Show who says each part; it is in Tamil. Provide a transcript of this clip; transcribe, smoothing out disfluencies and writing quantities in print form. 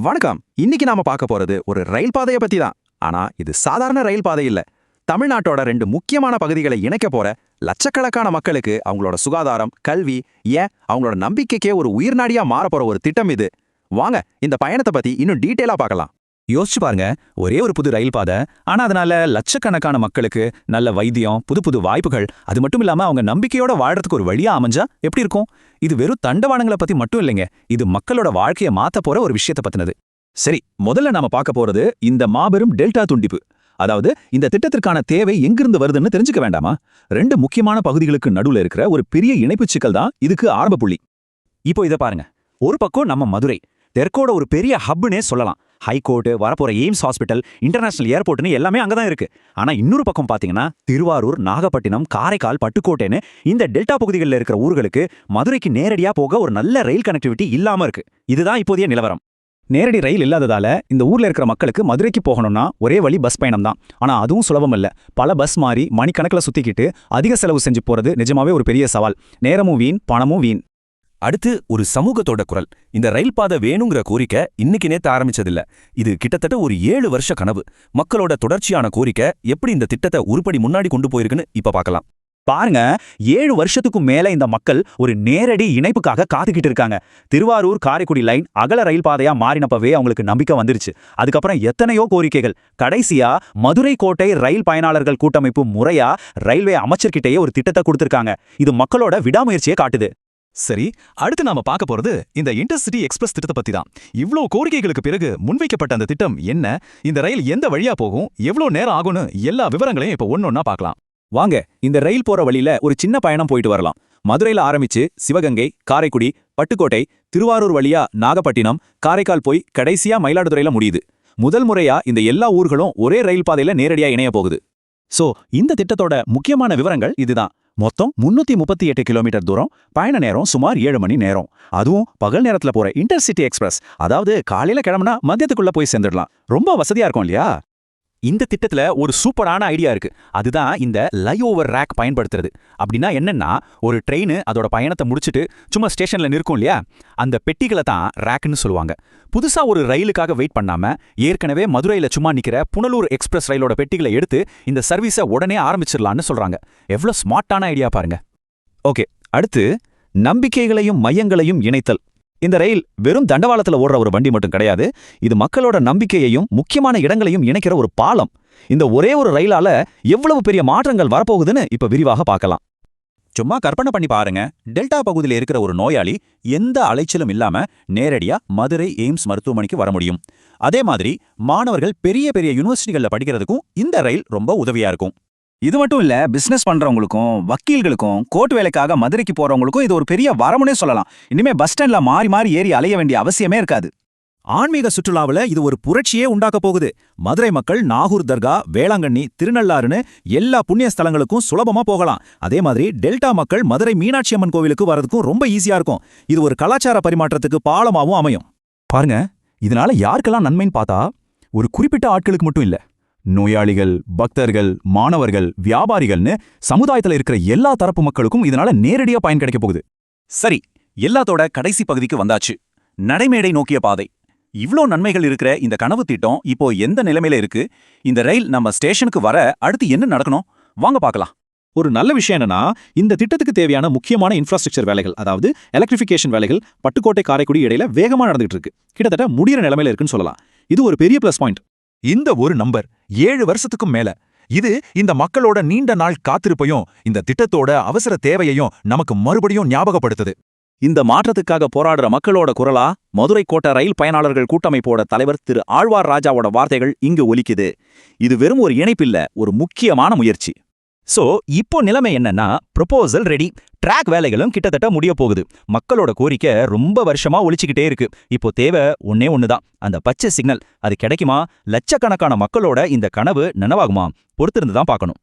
Speaker 1: வணக்கம். இன்னைக்கு நாம பார்க்க போறது ஒரு ரயில் பாதையை பத்தி தான். ஆனா இது சாதாரண ரயில் பாதை இல்ல. தமிழ்நாட்டோட 2 முக்கியமான பகுதிகளை இணைக்க போற லட்சக்கணக்கான மக்களுக்கு அவங்களோட சுகாதாரம், கல்வி, ஏன் அவங்களோட நம்பிக்கைக்கே ஒரு உயிர்நாடியா மாற போற ஒரு திட்டம் இது. வாங்க இந்த பயணத்தை பத்தி இன்னும் டீட்டெயிலா பார்க்கலாம்.
Speaker 2: யோசிச்சு பாருங்க, ஒரே ஒரு புது ரயில் பாதை, ஆனா அதனால லட்சக்கணக்கான மக்களுக்கு நல்ல வைத்தியம், புது புது வாய்ப்புகள், அது மட்டும் இல்லாம அவங்க நம்பிக்கையோட வாழறதுக்கு ஒரு வழியா அமைஞ்சா எப்படி இருக்கும்? இது வெறும் தண்டவாளங்களை பத்தி மட்டும் இல்லைங்க, இது மக்களோட வாழ்க்கையை மாத்த போற ஒரு விஷயத்தை பத்தினது. சரி, முதல்ல நாம பார்க்க போறது இந்த மாபெரும் டெல்டா துண்டிப்பு. அதாவது இந்த திட்டத்திற்கான தேவை எங்கிருந்து வருதுன்னு தெரிஞ்சுக்க வேண்டாமா? 2 முக்கியமான பகுதிகளுக்கு நடுவுல இருக்கிற ஒரு பெரிய இணைப்பு சிக்கல் தான் இதுக்கு ஆரம்ப புள்ளி. இப்போ இதை பாருங்க, ஒரு பக்கம் நம்ம மதுரை, தெற்கோட ஒரு பெரிய ஹப்னே சொல்லலாம். ஹைகோர்ட், வரப்போற எய்ம்ஸ் ஹாஸ்பிட்டல், இன்டர்நேஷனல் ஏர்போர்ட்னு எல்லாமே அங்கதான் இருக்கு. ஆனா இன்னொரு பக்கம் பாத்தீங்கன்னா திருவாரூர், நாகப்பட்டினம், காரைக்கால், பட்டுக்கோட்டைன்னு இந்த டெல்டா பகுதிகளில் இருக்கிற ஊர்களுக்கு மதுரைக்கு நேரடியா போக ஒரு நல்ல ரயில் கனெக்டிவிட்டி இல்லாம இருக்கு. இதுதான் இப்போதைய நிலவரம். நேரடி ரயில் இல்லாததால இந்த ஊர்ல இருக்கிற மக்களுக்கு மதுரைக்கு போகணும்னா ஒரே வழி பஸ் பயணம் தான். ஆனா அதுவும் சுலபம் இல்ல. பல பஸ் மாறி மணிக்கணக்கில் சுத்திக்கிட்டு அதிக செலவு செஞ்சு போறது நிஜமாவே ஒரு பெரிய சவால். நேரமும் வீண், பணமும் வீண்.
Speaker 3: அடுத்து ஒரு சமூகத்தோட குரல். இந்த ரயில் பாதை வேணுங்கிற கோரிக்கை இன்னைக்கு நேத்து ஆரம்பிச்சதில்ல. இது கிட்டத்தட்ட ஒரு 7 வருஷ கனவு. மக்களோட தொடர்ச்சியான கோரிக்கை எப்படி இந்த திட்டத்தை உருப்படி முன்னாடி கொண்டு போயிருக்குன்னு இப்ப பார்க்கலாம்.
Speaker 2: பாருங்க, 7 வருஷத்துக்கும் மேல இந்த மக்கள் ஒரு நேரடி இணைப்புக்காக காத்துக்கிட்டு இருக்காங்க. திருவாரூர் காரைக்குடி லைன் அகல ரயில் பாதையா மாறினப்பவே அவங்களுக்கு நம்பிக்கை வந்துருச்சு. அதுக்கப்புறம் எத்தனையோ கோரிக்கைகள். கடைசியா மதுரை கோட்டை ரயில் பயனாளர்கள் கூட்டமைப்பு முறையா ரயில்வே அமைச்சர்கிட்டயே ஒரு திட்டத்தை கொடுத்திருக்காங்க. இது மக்களோட விடாமுயற்சியை காட்டுது.
Speaker 4: சரி, அடுத்து நாம பார்க்க போறது இந்த இன்டர்சிட்டி எக்ஸ்பிரஸ் திட்டத்தை பத்தி தான். இவ்ளோ கோரிக்கைகளுக்கு பிறகு முன்வைக்கப்பட்ட அந்த திட்டம் என்ன, இந்த ரயில் எந்த வழியா போகும், எவ்வளவு நேரம் ஆகும்னு எல்லா விவரங்களையும் இப்ப ஒன்னொன்னா பார்க்கலாம்.
Speaker 2: வாங்க, இந்த ரயில் போற வழியில ஒரு சின்ன பயணம் போயிட்டு வரலாம். மதுரையில ஆரம்பிச்சு சிவகங்கை, காரைக்குடி, பட்டுக்கோட்டை, திருவாரூர் வழியா நாகப்பட்டினம், காரைக்கால் போய் கடைசியா மயிலாடுதுறையில முடியுது. முதல் முறையா இந்த எல்லா ஊர்களும் ஒரே ரயில் பாதையில நேரடியா இணைய போகுது. சோ இந்த திட்டத்தோட முக்கியமான விவரங்கள் இதுதான். மொத்தம் 338 கிலோமீட்டர் தூரம், பயண நேரம் சுமார் 7 மணி நேரம். அதுவும் பகல் நேரத்துல போற இன்டர்சிட்டி எக்ஸ்பிரஸ். அதாவது காலையில கிளம்புனா மதியத்துக்குள்ள போய் சேர்ந்துடலாம். ரொம்ப வசதியா இருக்கும் இல்லையா? இந்த திட்டத்துல ஒரு சூப்பரான ஐடியா இருக்கு. அதுதான் இந்த லைஓவர் ரேக் பயன்படுத்துறது. அப்படின்னா என்னன்னா, ஒரு ட்ரெயின் அதோட பயணத்தை முடிச்சுட்டு சும்மா ஸ்டேஷன்ல நிற்கும் இல்லையா, அந்த பெட்டிகளை தான் ரேக்னு சொல்லுவாங்க. புதுசா ஒரு ரயிலுக்காக வெயிட் பண்ணாம ஏற்கனவே மதுரையில சும்மா நிக்கிற புனலூர் எக்ஸ்பிரஸ் ரயிலோட பெட்டிகளை எடுத்து இந்த சர்வீஸை உடனே ஆரம்பிச்சிடலான்னு சொல்றாங்க. எவ்வளவு ஸ்மார்ட்டான ஐடியா பாருங்க. ஓகே, அடுத்து நம்பிக்கைகளையும் மையங்களையும் இணைத்தல். இந்த ரயில் வெறும் தண்டவாளத்துல ஓடுற ஒரு வண்டி மட்டும் கிடையாது. இது மக்களோட நம்பிக்கையையும் முக்கியமான இடங்களையும் இணைக்கிற ஒரு பாலம். இந்த ஒரே ஒரு ரயிலால எவ்வளவு பெரிய மாற்றங்கள் வரப்போகுதுன்னு இப்ப விரிவாக பார்க்கலாம். சும்மா கற்பனை பண்ணி பாருங்க, டெல்டா பகுதியில் இருக்கிற ஒரு நோயாளி எந்த அலைச்சலும் இல்லாம நேரடியா மதுரை எய்ம்ஸ் மருத்துவமனைக்கு வர முடியும். அதே மாதிரி மாணவர்கள் பெரிய பெரிய யூனிவர்சிட்டிகள்ல படிக்கிறதுக்கும் இந்த ரயில் ரொம்ப உதவியா இருக்கும். இது மட்டும் இல்ல, பிசினஸ் பண்றவங்களுக்கும், வக்கீல்களுக்கும், கோர்ட் வேலைக்காக மதுரைக்கு போறவங்களுக்கும் இது ஒரு பெரிய வரமுனே சொல்லலாம். இனிமே பஸ் ஸ்டாண்ட்ல மாறி மாறி ஏறி அலைய வேண்டிய அவசியமே இருக்காது. ஆன்மீக சுற்றுலாவில் இது ஒரு புரட்சியே உண்டாக்க போகுது. மதுரை மக்கள் நாகூர் தர்கா, வேளாங்கண்ணி, திருநள்ளாறுன்னு எல்லா புண்ணிய ஸ்தலங்களுக்கும் சுலபமா போகலாம். அதே மாதிரி டெல்டா மக்கள் மதுரை மீனாட்சி அம்மன் கோவிலுக்கு வரதுக்கும் ரொம்ப ஈஸியா இருக்கும். இது ஒரு கலாச்சார பரிமாற்றத்துக்கு பாலமாவும் அமையும். பாருங்க, இதனால யாருக்கெல்லாம் நன்மைன்னு பார்த்தா, ஒரு குறிப்பிட்ட ஆட்களுக்கு மட்டும் இல்ல, நோயாளிகள், பக்தர்கள், மாணவர்கள், வியாபாரிகள்னு சமுதாயத்துல இருக்கிற எல்லா தரப்பு மக்களுக்கும் இதனால நேரடியா பயன் கிடைக்க போகுது. சரி, எல்லாத்தோட கடைசி பகுதிக்கு வந்தாச்சு. நடைமேடை நோக்கிய பாதை. இவ்ளோ நன்மைகள் இருக்கிற இந்த கனவு திட்டம் இப்போ எந்த நிலைமையில இருக்கு? இந்த ரயில் நம்ம ஸ்டேஷனுக்கு வர அடுத்து என்ன நடக்கணும்? வாங்க பார்க்கலாம். ஒரு நல்ல விஷயம் என்னன்னா, இந்த திட்டத்துக்கு தேவையான முக்கியமான இன்ஃப்ராஸ்ட்ரக்சர் வேலைகள், அதாவது எலக்ட்ரிஃபிகேஷன் வேலைகள் பட்டுக்கோட்டை காரைக்குடி இடையில வேகமா நடந்துட்டு இருக்கு. கிட்டத்தட்ட முடிகிற நிலைமையில இருக்குன்னு சொல்லலாம். இது ஒரு பெரிய பிளஸ் பாயிண்ட்.
Speaker 4: இந்த ஒரு நம்பர் 7 வருஷத்துக்கும் மேல, இது இந்த மக்களோட நீண்ட நாள் காத்திருப்பையும் இந்த திட்டத்தோட அவசர தேவையையும் நமக்கு மறுபடியும் ஞாபகப்படுத்துது.
Speaker 2: இந்த மாற்றத்துக்காக போராடுற மக்களோட குரலா மதுரை கோட்ட ரயில் பயனாளர்கள் கூட்டமைப்போட தலைவர் திரு ஆழ்வார் ராஜாவோட வார்த்தைகள் இங்கு ஒலிக்குது. இது வெறும் ஒரு இணைப்பில்ல, ஒரு முக்கியமான முயற்சி. சோ இப்போ நிலைமை என்னன்னா, ப்ரொபோசல் ரெடி, ட்ராக் வேலைகளும் கிட்டத்தட்ட முடிய போகுது. மக்களோட கோரிக்கை ரொம்ப வருஷமா ஒலிச்சுக்கிட்டே இருக்கு. இப்போ தேவை ஒன்னே ஒண்ணுதான், அந்த பச்சை சிக்னல். அது கிடைக்குமா? லட்சக்கணக்கான மக்களோட இந்த கனவு நனவாகுமா? பொறுத்திருந்து தான் பார்க்கணும்.